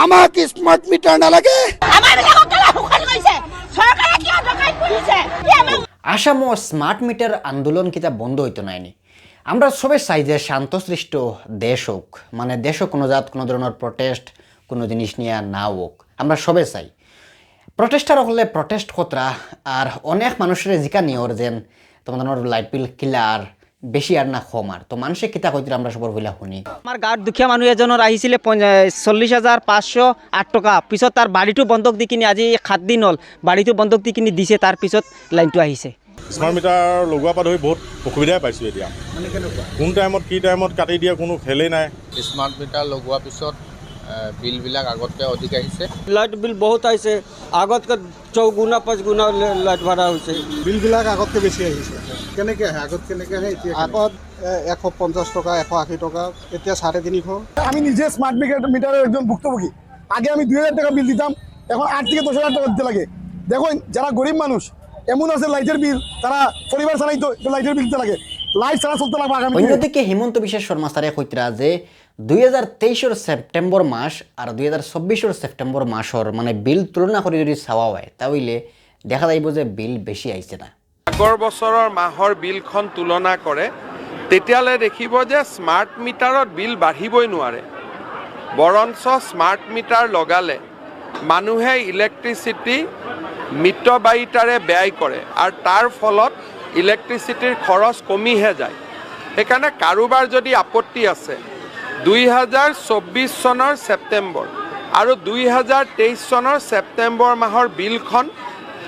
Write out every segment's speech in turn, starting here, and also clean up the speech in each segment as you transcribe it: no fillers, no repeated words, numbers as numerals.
আমাক smart meter না লাগে। আসামও স্মার্ট মিটার আন্দোলন কিতা বন্ধ হইতো নাইনি। আমরা সবে চাই যে শান্তশিষ্ট দেশ হোক, মানে দেশও কোনো জাত কোনো ধরনের প্রটেস্ট কোনো জিনিস নিয়ে না হোক, আমরা সবে চাই। প্রটেস্টার হলে প্রটেস্ট কতরা আর অনেক মানুষের জিকা নিয়র যেন তোমাদের লাইট বিল কিলা আর বেশি আর না কম আর তো মানুষে কিতা কইতে আমরা সবর হইলা শুনি। আমার গাঁৱৰ দুখীয়া মানুহ এজনৰ আহিছিলে 40,508 টকা, পিছত তাৰ বাৰীটো বন্ধক দি কিনি আজি 7 দিন হ'ল বাৰীটো বন্ধক দি কিনি দিছে, তাৰ পিছত লাইনটো আহিছে। স্মাৰ্ট মিটাৰ লগোৱাৰ পৰা ধৰি বহুত অসুবিধাই পাইছোঁ এতিয়া। কোন টাইমত কি টাইমত কাটি দিয়ে কোনো খেলেই নাই। স্মাৰ্ট মিটাৰ লগোৱাৰ পিছত বিলবিলাক আগতকৈ অধিক আহিছে। লাইট বিল বহুত আহিছে, আগতকৈ 4 গুণা 5 গুণা লাইট ভাড়া হৈছে। বিলবিলাক আগতকৈ বেছি আহিছে। কেনেকৈ আহে? আগত কেনেকৈ আহে? এতিয়া আগত 150 টকা 180 টকা, এতিয়া 350। আমি নিজে স্মার্ট মিটারের একজন ভুক্তভোগী। আগে আমি 2000 টাকা বিল দিতাম, এখন 8 থেকে 10,000 টাকা দিতে লাগে। দেখুন যারা গরিব মানুষ এমন আছে লাইটের বিল, তারা পরিবার চালাইতো লাইটের বিল দিতে লাগে, লাইট ছাড়া চলতে লাগবে আগামী। অন্যদিকে হিমন্ত বিশ্ব শর্মা স্যারে কইতরা যে 2023 সেপ্টেম্বর মাস আর 2024 সেপ্টেম্বর মাসর মানে বিল তুলনা করে যদি চাওয়া হয় তাহলে দেখা যাইব যে বিল বেশি আইছে না। আগৰ বছৰৰ মাহৰ বিলখন তুলনা কৰে তেতিয়ালে দেখিব যে স্মাৰ্ট মিটাৰত বিল বাঢ়িবই নোৱাৰে, বৰঞ্চ স্মাৰ্ট মিটাৰ লগালে মানুহে ইলেক্ট্ৰিচিটি মিতব্যয়িতাৰে ব্যয় কৰে আৰু তাৰ ফলত ইলেক্ট্ৰিচিটিৰ খৰচ কমিহে যায়। সেইকাৰণে কাৰোবাৰ যদি আপত্তি আছে 2024 চনৰ ছেপ্টেম্বৰ আৰু 2023 চনৰ ছেপ্টেম্বৰ মাহৰ বিলখন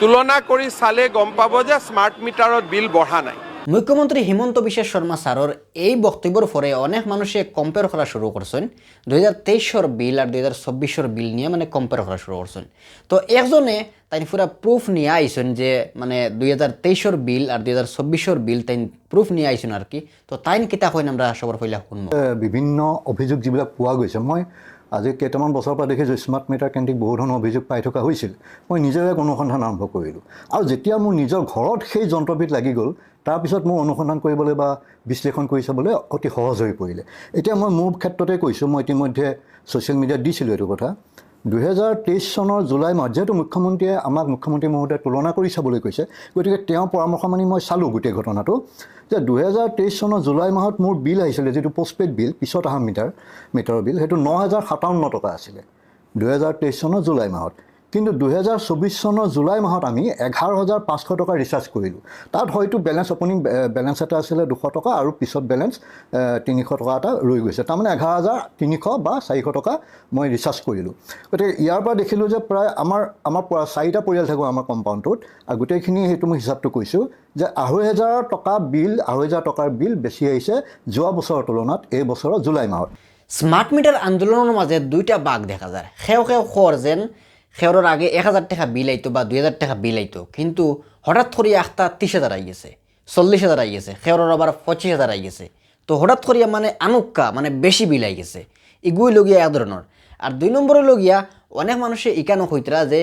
তুলনা কৰি চালে গম পাব যে স্মাৰ্ট মিটাৰত বিল বঢ়া নাই। মুখ্যমন্ত্রী হিমন্ত বিশ্ব শর্মা স্যারর এই বক্তব্যের পরে অনেক মানুষে কম্পেয়ার করা শুরু করছেন 2023 বিল আর 2024 বিল নিয়ে মানে কম্পেয়ার করা শুরু করছেন। তো একজনে তাই পুরা প্রুফ নিয়ে আইসেন যে মানে 2023 বিল আর 2024 বিল তাই প্রুফ নিয়ে আইসেন আর কি। তো তাইন কিতা কইন আমরা সবার পইলা শুনব। বিভিন্ন অভিযোগ যিবিলাক পোৱা গৈছে, মই আজি কেইটামান বছৰৰ পৰা দেখিছোঁ স্মাৰ্ট মিটাৰ কেন্দ্ৰিক বহু ধৰণৰ অভিযোগ পাই থকা হৈছিল। মই নিজে এক অনুসন্ধান আৰম্ভ কৰিলোঁ আৰু যেতিয়া মোৰ নিজৰ ঘৰত সেই যন্ত্ৰবিধ লাগি গ'ল তাৰপিছত মোৰ অনুসন্ধান কৰিবলৈ বা বিশ্লেষণ কৰি চাবলৈ অতি সহজ হৈ পৰিলে। এতিয়া মই মোৰ ক্ষেত্ৰতে কৈছোঁ, মই ইতিমধ্যে ছ'চিয়েল মিডিয়াত দিছিলোঁ এইটো কথা। 2023 চনৰ জুলাই মাহত যিহেতু মুখ্যমন্ত্ৰীয়ে আমাক মুখ্যমন্ত্ৰী মহোদয়ে তুলনা কৰি চাবলৈ কৈছে, গতিকে তেওঁৰ পৰামৰ্শ মানি মই চালোঁ গোটেই ঘটনাটো যে 2023 চনৰ জুলাই মাহত মোৰ বিল আহিছিলে যিটো পোষ্টপেইড বিল, পিছত অহা মিটাৰৰ বিল, সেইটো 9,057 টকা আছিলে 2023 চনৰ জুলাই মাহত। কিন্তু 2024 চনৰ জুলাই মাহত আমি 11,500 টকা ৰিচাৰ্জ কৰিলোঁ। তাত হয়তো অপেনিং বেলেঞ্চ এটা আছিলে 200 টকা আৰু পিছত বেলেঞ্চ 300 টকা এটা ৰৈ গৈছে, তাৰমানে 11,300 বা 400 টকা মই ৰিচাৰ্জ কৰিলোঁ। গতিকে ইয়াৰ পৰা দেখিলোঁ যে প্ৰায় আমাৰ 4টা পৰিয়াল থাকোঁ আমাৰ কম্পাউণ্ডটোত, আৰু গোটেইখিনি সেইটো মই হিচাপটো কৈছোঁ যে 2,500 টকাৰ বিল বেছি আহিছে যোৱা বছৰৰ তুলনাত এই বছৰৰ জুলাই মাহত। স্মার্ট মিটার আন্দোলনের মাঝে দুইটা বাঘ দেখা যায়। খেও খর যেন খেওরের আগে 1,000 টাকা বিল আইতো বা 2,000 টাকা বিল আইতো, কিন্তু হঠাৎ করে একটা 30,000 আই গেছে, 40,000 আই গেছে, খেওরের আবার 25,000 আই গেছে। তো হঠাৎ করিয়া মানে আনুক্কা মানে বেশি বিল আই গেছে, এগুই লগিয়া এক ধরনের। আর 2 নম্বরে লগিয়া অনেক মানুষে ইকানো হইতরা যে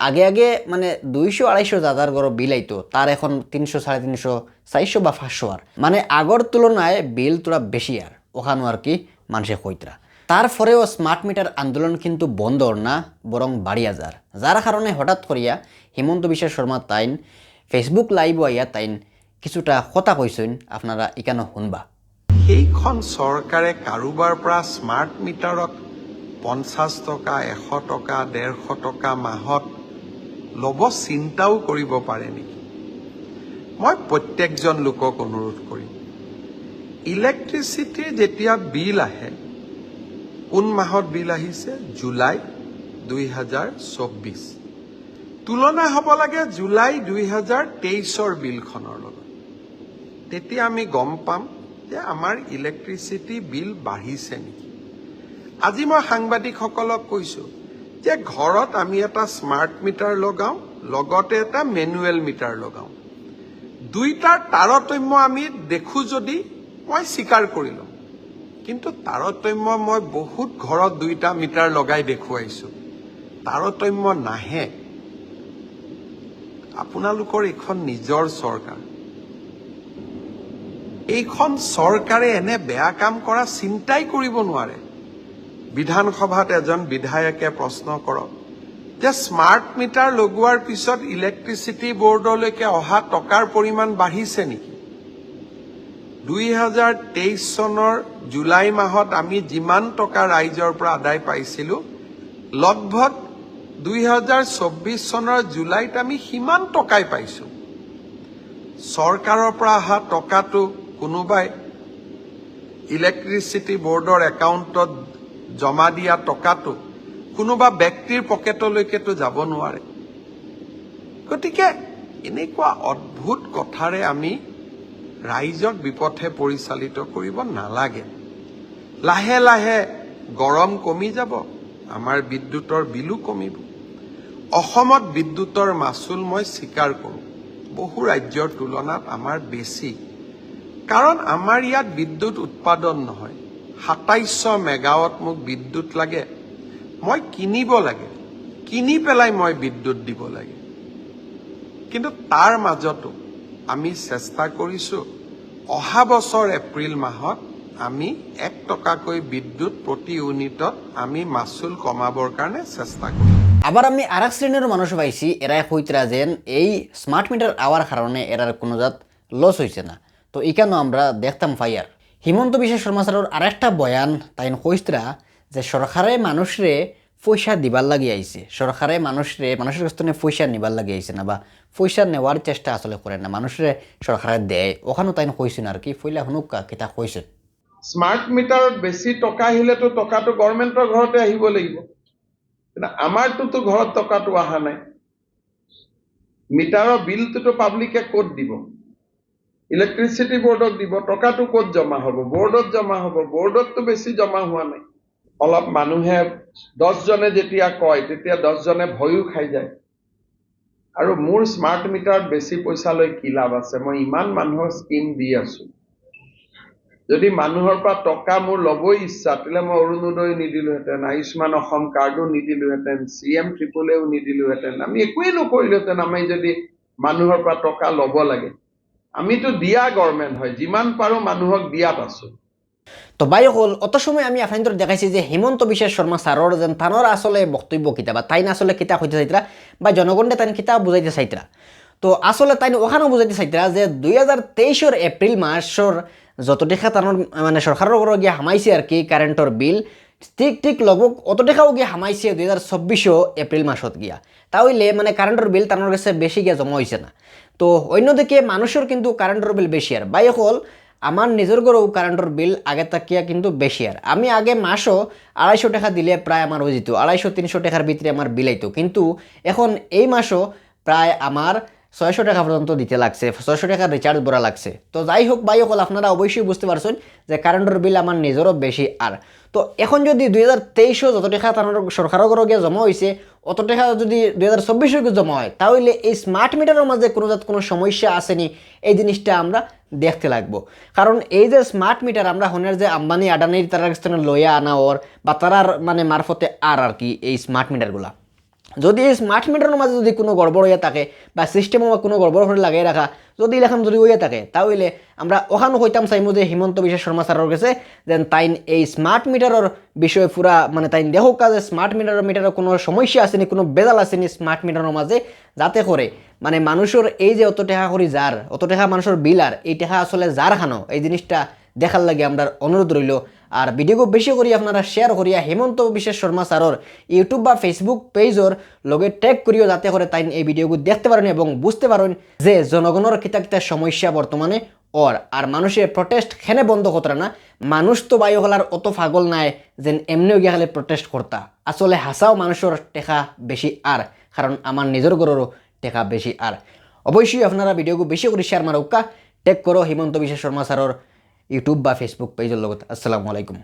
আগে মানে 200-250 হাজার গড় বিল আইতো, তার এখন 300, 350, 400 বা 500 আর মানে আগর তুলনায় বিল তোরা বেশি আর ওখানো আর কি মানুষে কইতরা। তারপরেও স্মার্ট মিটার আন্দোলন কিন্তু বন্ধ না, বরং বাড়িয়া যার কারণে হঠাৎ করিয়া হিমন্ত বিশ্ব শর্মা তাইন ফেসবুক লাইভ আইয়া তাইন কিছুটা কথা কইছেন, আপনারা ইকানো শুনবা। সেইখন চৰকাৰে কাৰোবাৰ পৰা স্মাৰ্ট মিটাৰত 50 টকা 100 টকা 150 টকা মাহত ল'ব চিন্তাও কৰিব পাৰে নেকি? মই প্ৰত্যেকজন লোকক অনুৰোধ কৰিম, ইলেক্ট্ৰিচিটিৰ যেতিয়া বিল আহে, কোন মাহত বিল আহিছে? জুলাই 2024। তুলনা হ'ব লাগে জুলাই 2023 বিলখনৰ লগত। তেতিয়া আমি গম পাম যে আমাৰ ইলেক্ট্ৰিচিটি বিল বাঢ়িছে নেকি। আজি মই সাংবাদিকসকলক কৈছোঁ যে ঘৰত আমি এটা স্মাৰ্ট মিটাৰ লগাওঁ, লগতে এটা মেনুৱেল মিটাৰ লগাওঁ। দুইটাৰ তাৰতম্য আমি দেখোঁ যদি মই স্বীকাৰ কৰি লওঁ, কিন্তু তাৰতম্য মই বহুত ঘৰত 2টা মিটাৰ লগাই দেখুৱাইছোঁ, তাৰতম্য নাহে। আপোনালোকৰ এইখন নিজৰ চৰকাৰ, এইখন চৰকাৰে এনে বেয়া কাম কৰা চিন্তাই কৰিব নোৱাৰে বিধানসভাত এজন বিধায়কে প্ৰশ্ন কৰক যে স্মাৰ্ট মিটাৰ লগোৱাৰ পিছত ইলেক্ট্ৰিচিটি বোৰ্ডলৈকে অহা টকাৰ পৰিমাণ বাঢ়িছে নেকি? 2023 চনৰ জুলাই মাহত আমি যিমান টকা ৰাইজৰ পৰা আদায় পাইছিলোঁ, লগভগ 2024 চনৰ জুলাইত আমি সিমান টকাই পাইছোঁ। চৰকাৰৰ পৰা অহা টকাটো কোনোবাই ইলেক্ট্ৰিচিটি বোৰ্ডৰ একাউণ্টত জমা দিয়া টকাটো কোনোবা ব্যক্তিৰ পকেটলৈকেতো যাব নোৱাৰে। গতিকে এনেকুৱা অদ্ভুত কথাৰে আমি ৰাইজক বিপথে পৰিচালিত কৰিব নালাগে। লাহে লাহে গৰম কমি যাব, আমাৰ বিদ্যুতৰ বিলো কমিব। অসমত বিদ্যুতৰ মাচুল মই স্বীকাৰ কৰোঁ বহু ৰাজ্যৰ তুলনাত আমাৰ বেছি, কাৰণ আমাৰ ইয়াত বিদ্যুৎ উৎপাদন নহয়। 2700 মেগাৱাট মোক বিদ্যুৎ লাগে, মই কিনিব লাগে, কিনি পেলাই মই বিদ্যুৎ দিব লাগে। কিন্তু তাৰ মাজতো আমি চেষ্টা কৰিছোঁ অহা বছৰ এপ্ৰিল মাহত আমি 1 টকাকৈ বিদ্যুৎ প্ৰতি ইউনিটত আমি মাচুল কমাবৰ কাৰণে চেষ্টা কৰিম। আবার আমি আর এক শ্রেণীর মানুষ পাইছি, এরাই হইতরা যেন এই স্মার্ট মিটার আওয়ার কারণে এরার কোনো জাত লস হয়েছে না। তো এখানেও আমরা দেখতাম ফাইয়ার হিমন্ত বিশ্ব শর্মা স্যারের আর একটা বয়ান তাই কইতরা যে সরকারে মানুষরে পয়সা দিবার লাগি আইছে, সরকারে মানুষের কাছ থেকে পয়সা নিবার লাগি আইছে না, বা পয়সা নেওয়ার চেষ্টা আসলে করে না, মানুষরে সরকারে দেয়। ওখানেও তাই কইছেন আর কি, ফইলা শুনুকা কিতা কইছেন। স্মাৰ্ট মিটাৰত বেছি টকা আহিলেতো টকাটো গভৰ্ণমেণ্টৰ ঘৰতে আহিব লাগিব, কিন্তু আমাৰটোতো ঘৰত টকাটো অহা নাই। মিটাৰৰ বিলটোতো পাব্লিকে ক'ত দিব? ইলেক্ট্ৰিচিটি বোৰ্ডক দিব। টকাটো ক'ত জমা হ'ব? বোৰ্ডত জমা হ'ব। বোৰ্ডততো বেছি জমা হোৱা নাই। অলপ মানুহে 10 জনে যেতিয়া কয় তেতিয়া 10 জনে ভয়ো খাই যায়। আৰু মোৰ স্মাৰ্ট মিটাৰত বেছি পইচা লৈ কি লাভ আছে? মই ইমান মানুহৰ স্কিম দি আছো। যদি মানুহৰ পৰা টকা মোৰ ল'বই ইচ্ছা, তেতিয়াহ'লে মই অৰুণোদয় নিদিলোহেঁতেন, আয়ুষ্মান অসম কাৰ্ডো নিদিলোহেঁতেন, CM ট্ৰিপলেও নিদিলোহেঁতেন, আমি একোৱেই নকৰিলোহেঁতেন। আমি যদি মানুহৰ পৰা টকা ল'ব লাগে, আমিতো দিয়া গভৰ্ণমেণ্ট হয়, যিমান পাৰোঁ মানুহক দিয়াত আছো। তো বাই হল অত সময় আমি আপনাদের দেখাইছি যে হিমন্ত বিশ্ব শর্মা স্যারর যেন তানোর আসলে বক্তব্য কিতা বা তাইন আসলে কিতা হইতে চাইতরা বা জনগণে তাইন কিতা বুঝাইতে চাইতরা। তো আসলে তাইন ওখানেও বুঝাইতে চাইতরা যে 2023 এপ্রিল মাসের যত টাকা তানোর মানে সরকারের উপর গিয়ে হামাইছে আর কি কারেন্টর বিল, ঠিক লগভগ অত টাকাও গিয়ে হামাইছে 2024 এপ্রিল মাসত গিয়া। তাহলে মানে কারেন্টর বিল তানোর কাছে বেশি গিয়া জমা হয়েছে না। তো অন্যদিকে মানুষের কিন্তু কারেন্টর বিল বেশি আর বাই হল আমার নিজের ঘরেও কারেন্টর বিল আগে তাকিয়া কিন্তু বেশি আর আমি আগে মাসও 250 টাকা দিলে প্রায় আমার হয়ে যেত, 250-300 টাকার ভিতরে আমার বিল আইতো, কিন্তু এখন এই মাসও প্রায় আমার 600 টাকা পর্যন্ত দিতে লাগছে, 600 টাকার রিচার্জ ভরা লাগছে। তো যাই হোক ভাই হল আপনারা অবশ্যই বুঝতে পারছেন যে কারেন্টর বিল আমার নিজেরও বেশি আর। তো এখন যদি 2023 যত টাকা তার সরকারের ঘরে গিয়ে জমা হয়েছে অত টাকা যদি 2024 জমা হয়, তাহলে এই স্মার্ট মিটারের মাঝে কোনো সমস্যা আসেনি এই জিনিসটা আমরা দেখতে লাগবো। কারণ এই যে স্মার্ট মিটার আমরা হনের যে আম্বানি আডানির তারা স্থানে লইয়া আনা ওর বা তারার মানে মারফতে আর কি এই স্মার্ট মিটারগুলা যদি এই স্মার্ট মিটারের মাঝে যদি কোনো গড়বড় হয়ে থাকে বা সিস্টেমও কোনো গড়বড় করে লাগিয়ে রাখা যদি এলাকান যদি হয়ে থাকে, তাহলে আমরা ওখানে হইতাম চাইমু যে হিমন্ত বিশ্ব শর্মা স্যারের কাছে যেন তাইন এই স্মার্ট মিটারের বিষয়ে পুরা মানে তাইন দেখুক কাজে স্মার্ট মিটারের কোনো সমস্যা আসেনি, কোনো বেজাল আসেনি স্মার্ট মিটারের মাঝে, যাতে করে মানে মানুষের এই যে অত টাকা করি যার অত টাকা মানুষের বিল আর এই টাকা আসলে যার খানো এই জিনিসটা দেখার লাগে আমরা অনুরোধ রইল। আর ভিডিওকে বেশি করি আপনারা শেয়ার করিয়া হিমন্ত বিশ্ব শর্মা স্যারের ইউটিউব বা ফেসবুক পেজর লগে ট্যাগ করিও, যাতে করে তাই এই ভিডিওগুলো দেখতে পারেন এবং বুঝতে পারেন যে জনগণের কিতা কিতা সমস্যা বর্তমানে ওর। আর মানুষের প্রটেস্ট খেনে বন্ধ করতে না, মানুষ তো বায়ু হলার অত পাগল নাই যেন এমনিও গিয়ে খালি প্রটেস্ট করতা। আসলে হাসাও মানুষের টেকা বেশি আর, কারণ আমার নিজের ঘরেরও টেকা বেশি আর। অবশ্যই আপনারা ভিডিওকে বেশি করে শেয়ার মারুকা, ট্যাগ করো হিমন্ত বিশ্ব শর্মা স্যারের ইউটিউব বা ফেসবুক পেজের লগত। আসসালামু আলাইকুম।